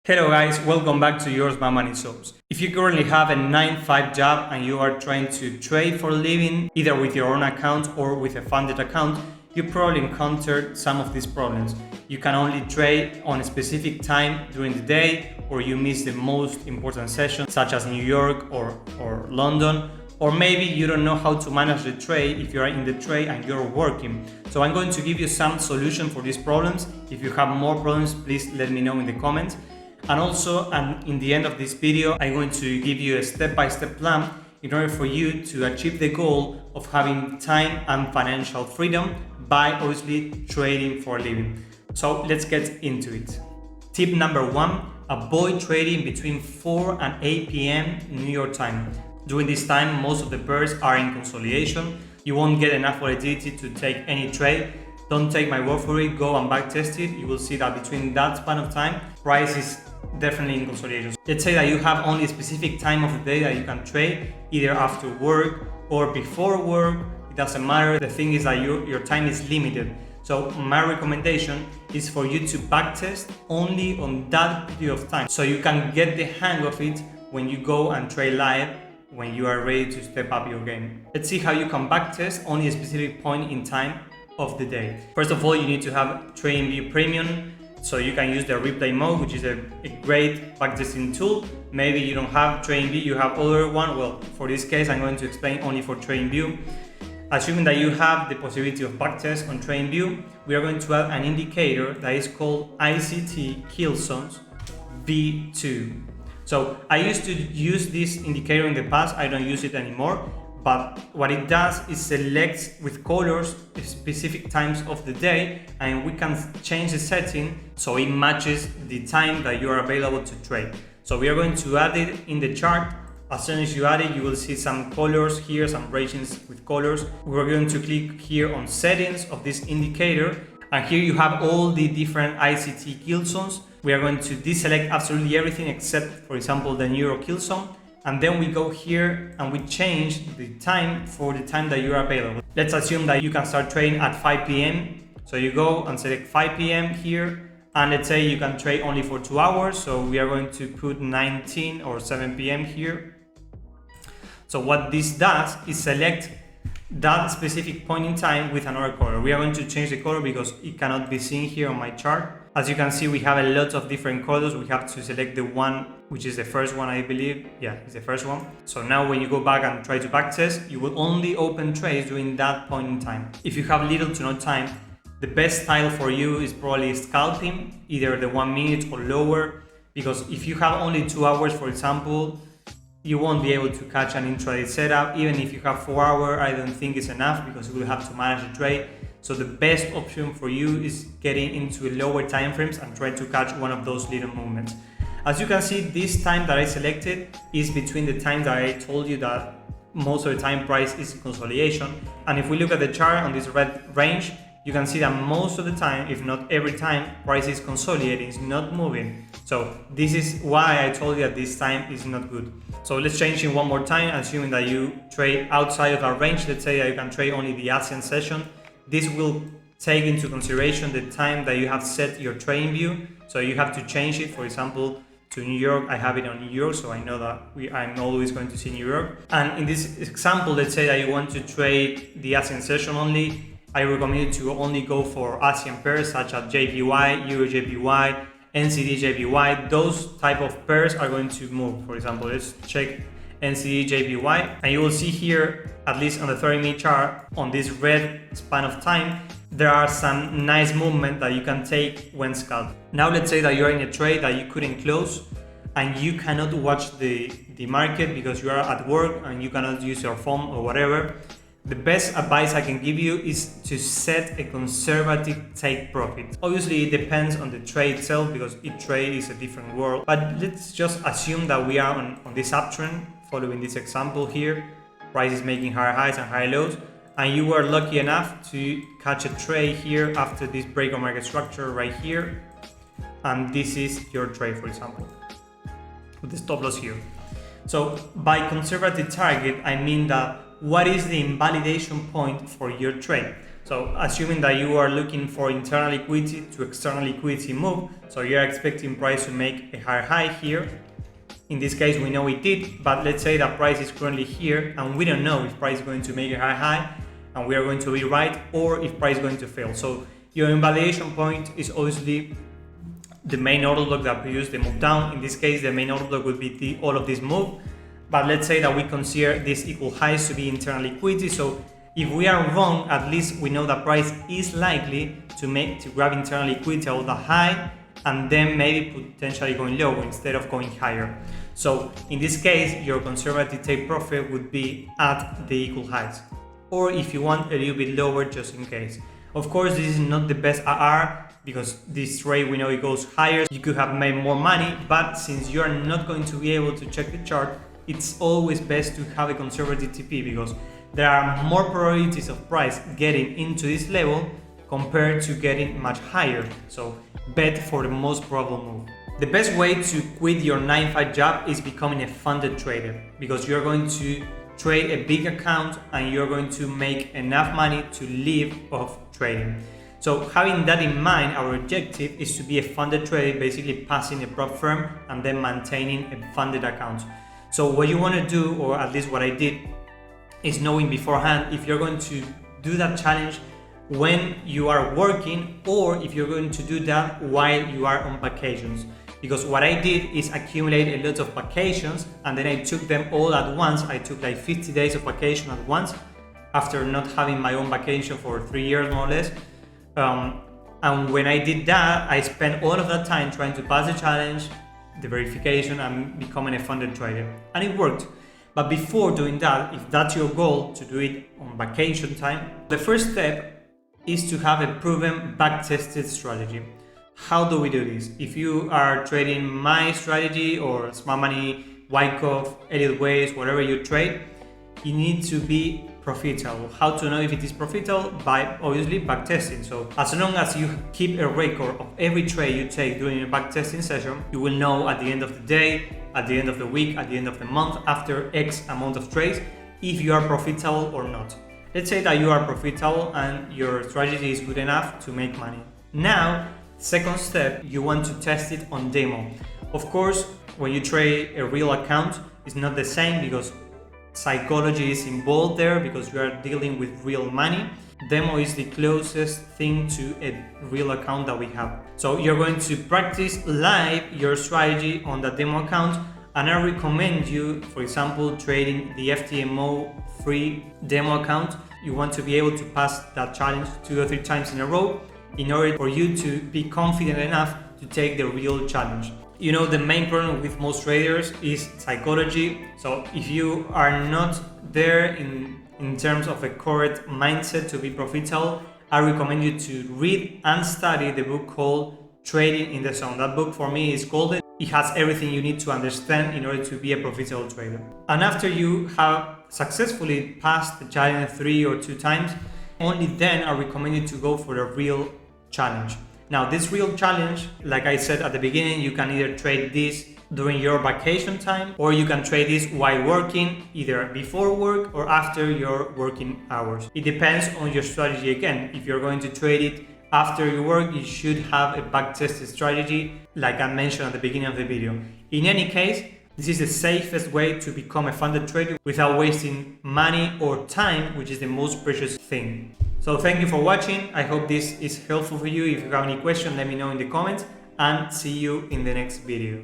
Hello guys, welcome back to Yours My Money Source. If you currently have a 9-to-5 job and you are trying to trade for a living, either with your own account or with a funded account, you probably encountered some of these problems. You can only trade on a specific time during the day, or you miss the most important sessions such as New York or London, or maybe you don't know how to manage the trade if you are in the trade and you're working. So I'm going to give you some solution for these problems. If you have more problems, please let me know in the comments. And also, in the end of this video, I'm going to give you a step-by-step plan in order for you to achieve the goal of having time and financial freedom by obviously trading for a living. So let's get into it. Tip number 1, avoid trading between 4 and 8 p.m. New York time. During this time, most of the pairs are in consolidation. You won't get enough volatility to take any trade. Don't take my word for it, go and backtest it. You will see that between that span of time, price is definitely in consolidation. Let's say that you have only a specific time of the day that you can trade, either after work or before work. It doesn't matter. The thing is that your time is limited. So my recommendation is for you to backtest only on that period of time, so you can get the hang of it when you go and trade live, when you are ready to step up your game. Let's see how you can backtest only a specific point in time of the day. First of all, you need to have TradingView Premium, so you can use the replay mode, which is a great backtesting tool. Maybe you don't have TradingView, you have other one. Well, for this case, I'm going to explain only for TradingView. Assuming that you have the possibility of backtest on TradingView, we are going to add an indicator that is called ICT Kill Zones V2. So I used to use this indicator in the past, I don't use it anymore. But what it does is select with colors specific times of the day, and we can change the setting so it matches the time that you are available to trade. So we are going to add it in the chart. As soon as you add it, you will see some colors here, some regions with colors. We're going to click here on settings of this indicator, and here you have all the different ICT kill zones. We are going to deselect absolutely everything except, for example, the Euro kill zone. And then we go here and we change the time for the time that you are available. Let's assume that you can start trading at 5 p.m. So you go and select 5 p.m. here, and let's say you can trade only for 2 hours. So we are going to put 19 or 7 p.m. here. So what this does is select that specific point in time with another color. We are going to change the color because it cannot be seen here on my chart. As you can see, we have a lot of different colors. We have to select the one, which is the first one, I believe. Yeah, it's the first one. So now when you go back and try to backtest, you will only open trades during that point in time. If you have little to no time, the best style for you is probably scalping, either the 1 minute or lower, because if you have only 2 hours, for example, you won't be able to catch an intraday setup. Even if you have 4 hours, I don't think it's enough because you will have to manage the trade. So the best option for you is getting into lower time frames and try to catch one of those little movements. As you can see, this time that I selected is between the time that I told you that most of the time price is consolidation. And if we look at the chart on this red range, you can see that most of the time, if not every time, price is consolidating, it's not moving. So this is why I told you that this time is not good. So let's change it one more time, assuming that you trade outside of our range. Let's say that you can trade only the ASEAN session. This will take into consideration the time that you have set your trading view. So you have to change it, for example, to New York. I have it on New York, so I know that I'm always going to see New York. And in this example, let's say that you want to trade the ASEAN session only. I recommend you to only go for ASEAN pairs such as JPY, Euro JPY, NCD JPY. Those type of pairs are going to move. For example, let's check NCD JPY, and you will see here, at least on the 30-minute chart, on this red span of time, there are some nice movement that you can take when scalped. Now let's say that you're in a trade that you couldn't close and you cannot watch the market because you are at work and you cannot use your phone or whatever. The best advice I can give you is to set a conservative take profit. Obviously, it depends on the trade itself because each trade is a different world. But let's just assume that we are on this uptrend, following this example here. Price is making higher highs and higher lows, and you were lucky enough to catch a trade here after this break of market structure right here, and this is your trade, for example, with the stop loss here. So by conservative target, I mean that what is the invalidation point for your trade. So assuming that you are looking for internal liquidity to external liquidity move, so you're expecting price to make a higher high here. In this case, we know it did, but let's say that price is currently here and we don't know if price is going to make a higher high and we are going to be right, or if price is going to fail. So your invalidation point is obviously the main order block that produced the move down. In this case, the main order block would be all of this move. But let's say that we consider this equal highs to be internal liquidity. So if we are wrong, at least we know that price is likely to grab internal liquidity at the high and then maybe potentially going lower instead of going higher. So in this case, your conservative take profit would be at the equal highs, or if you want a little bit lower just in case. Of course, this is not the best IR because this trade we know it goes higher. You could have made more money, but since you are not going to be able to check the chart, it's always best to have a conservative TP because there are more probabilities of price getting into this level compared to getting much higher. So bet for the most probable move. The best way to quit your 9-5 job is becoming a funded trader, because you're going to trade a big account and you're going to make enough money to live off trading. So having that in mind, our objective is to be a funded trader, basically passing a prop firm and then maintaining a funded account. So what you want to do, or at least what I did, is knowing beforehand if you're going to do that challenge when you are working or if you're going to do that while you are on vacations. Because what I did is accumulate a lot of vacations and then I took them all at once. I took like 50 days of vacation at once after not having my own vacation for 3 years more or less. And when I did that, I spent all of that time trying to pass the challenge, the verification, and becoming a funded trader. And it worked. But before doing that, if that's your goal, to do it on vacation time, the first step is to have a proven back-tested strategy. How do we do this? If you are trading my strategy or Smart Money, Wyckoff, Elliott Waves, whatever you trade, you need to be profitable. How to know if it is profitable? By obviously backtesting. So as long as you keep a record of every trade you take during a backtesting session, you will know at the end of the day, at the end of the week, at the end of the month, after X amount of trades, if you are profitable or not. Let's say that you are profitable and your strategy is good enough to make money. Now, second step, you want to test it on demo. Of course, when you trade a real account, it's not the same because psychology is involved there, because you are dealing with real money. Demo is the closest thing to a real account that we have. So you're going to practice live your strategy on the demo account, and I recommend you, for example, trading the FTMO free demo account. You want to be able to pass that challenge 2 or 3 times in a row in order for you to be confident enough to take the real challenge. You know, the main problem with most traders is psychology. So if you are not there in terms of a correct mindset to be profitable, I recommend you to read and study the book called Trading in the Zone. That book for me is golden. It has everything you need to understand in order to be a profitable trader. And after you have successfully passed the challenge 3 or 2 times, only then I recommend you to go for a real challenge. Now, this real challenge, like I said at the beginning, you can either trade this during your vacation time, or you can trade this while working, either before work or after your working hours. It depends on your strategy again. If you're going to trade it after your work, you should have a back-tested strategy, like I mentioned at the beginning of the video. In any case, this is the safest way to become a funded trader without wasting money or time, which is the most precious thing. So thank you for watching. I hope this is helpful for you. If you have any questions, let me know in the comments, and see you in the next video.